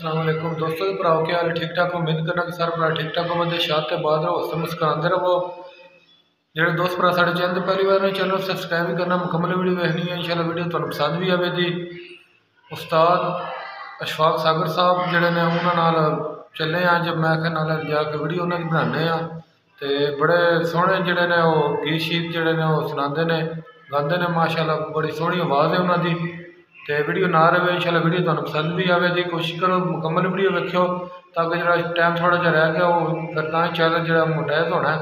अस्सलाम वालेकुम दोस्तों ते भराओ, क्या हाल ठीक ठाक। उम्मीद करना कि सारे भरा ठीक ठाक होवे, शाद ते बाद रहो, हंसते मुस्कुराते रहो। जेह्ड़े दोस्त भरा साढ़े चैनल पहली बार चैनल सबसक्राइब भी करना, मुकम्मल वीडियो देखनी है। इंशाल्लाह वीडियो तुहानू पसंद भी आवेगी। उस्ताद अशफाक सागर साहब जेह्ड़े ने उन्हां नाल चले अज मैं आखेआ नाल जाके वीडियो उन्हां दी बनाने आ। ते बड़े सोहने जेह्ड़े ने गीत शीत जेह्ड़े ने सुनांदे ने गांदे ने, माशाअल्लाह बड़ी सोहनी आवाज़ है उन्हां दी। तो वीडियो ना रहे इंशाल्लाह वीडियो तुहानू पसंद भी आवेगी। कोशिश करो मुकम्मल वीडियो वेखियो ताकि जो टाइम थोड़ा जिहा रह गया वो फिर तां चैनल जो मोनेटाइज होना है।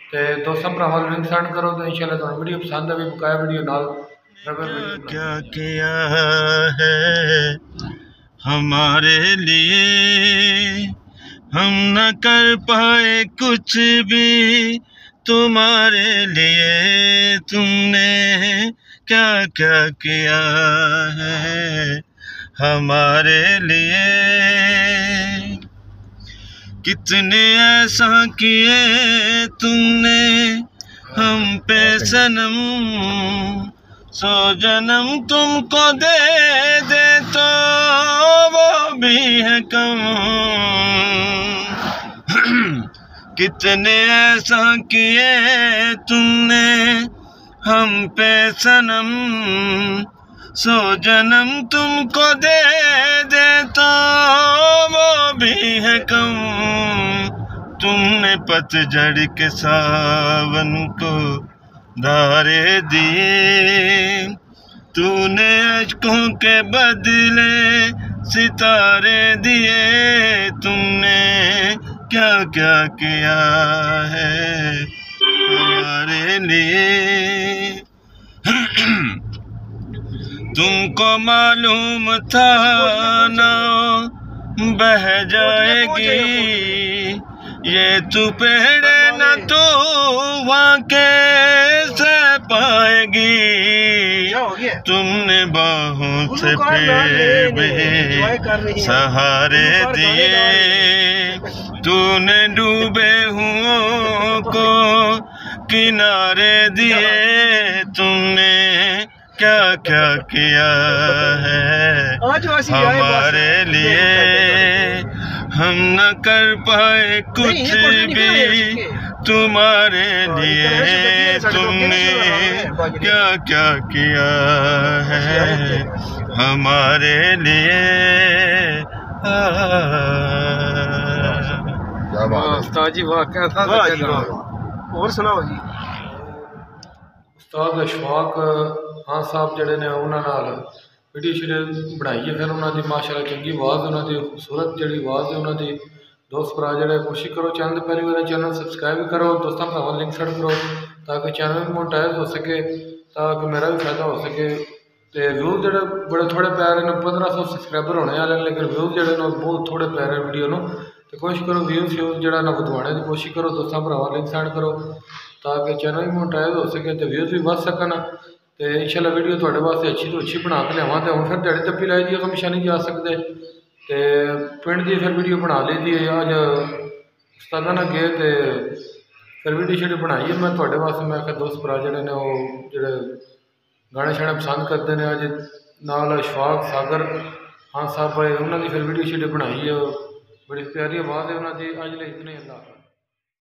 तो दोस्तों भरावां लिंक सेंड करो तो इंशाल्लाह तुहानू वीडियो पसंद आवे, बकाया वीडियो नाल क्या किया है हमारे लिए, हम न कर पाए कुछ भी तुम्हारे लिए। तुमने क्या क्या किया है हमारे लिए, कितने ऐसा किए तुमने हम पे सनम। सौ जन्म तुमको दे तो वो भी है कम। कितने ऐसा किए तुमने हम पे सनम, सौ जन्म तुमको दे तो वो भी है कम। तुमने पतझड़ के सावन को धारे दिए, तूने अश्कों के बदले सितारे दिए। तुमने क्या क्या किया है हमारे लिए। तुमको मालूम था ना बह जाएगी ये तू पेड़ न तो वहाँ कैसे पाएगी। तुमने बाहों से फिर भी सहारे दिए, तूने डूबे हुओं को किनारे दिए। तुमने क्या क्या किया है हमारे लिए, हम न कर पाए कुछ भी तुम्हारे लिए। तुमने क्या क्या किया है हमारे लिए। उस्ताद जी वाह, कैसा और सुनाओ जी। उस्ताद अशफाक खान साहब जेह्ड़े ने उन्हां नाल वीडियो शीडियो बनाइए, फिर उन्हां दी माशाअल्लाह चंगी आवाज़, उन्हां दी खूबसूरत जेह्ड़ी आवाज़ है उन्हां दी। दोस्त भरा जेह्ड़े कोशिश करो चैनल पहली बार चैनल सबसक्राइब भी करो, दोस्तों भरावां लिंक सेंड करो ताकि चैनल भी मोनेटाइज हो सके, ताकि मेरा भी फायदा हो सके। तो व्यूज़ जेह्ड़े बड़े थोड़े प्यारे ने, 1500 सबसक्राइबर होने वाले, लेकिन व्यूज़ जेह्ड़े ने बहुत थोड़े प्यारे वीडियो ने। तो कोशिश करो व्यूज़ श्यूज़ जेह्ड़ा ना बधवाने की कोशिश करो, दोस्तों भरावां लिंक सेंड करो ताकि चैनल भी मोनेटाइज हो सके तो व्यूज़ भी बढ़ सकन। तो इंशाल्लाह वीडियो तुहाडे वास्ते अच्छी तो अच्छी बना के लियावां। तो हुण फिर दिहाड़ी तप्पी लाई दी हमेशा नहीं जा सकते। तो पिंड की फिर वीडियो बना ली दी अज उस्तादा ना गए, तो फिर वीडियो शीडियो बनाई मैं तुहाडे वास्ते। मैं आख्या दोस्त भरा जेह्ड़े ने वो जेह्ड़े गाने शाने पसंद करते हैं, अज नाल अशफाक सागर खान साहब आए, उन्होंने फिर वीडियो शीडियो बनाई है। बड़ी प्यारी आवाज़ है उन्होंने। अज ले इतने अल्लाह।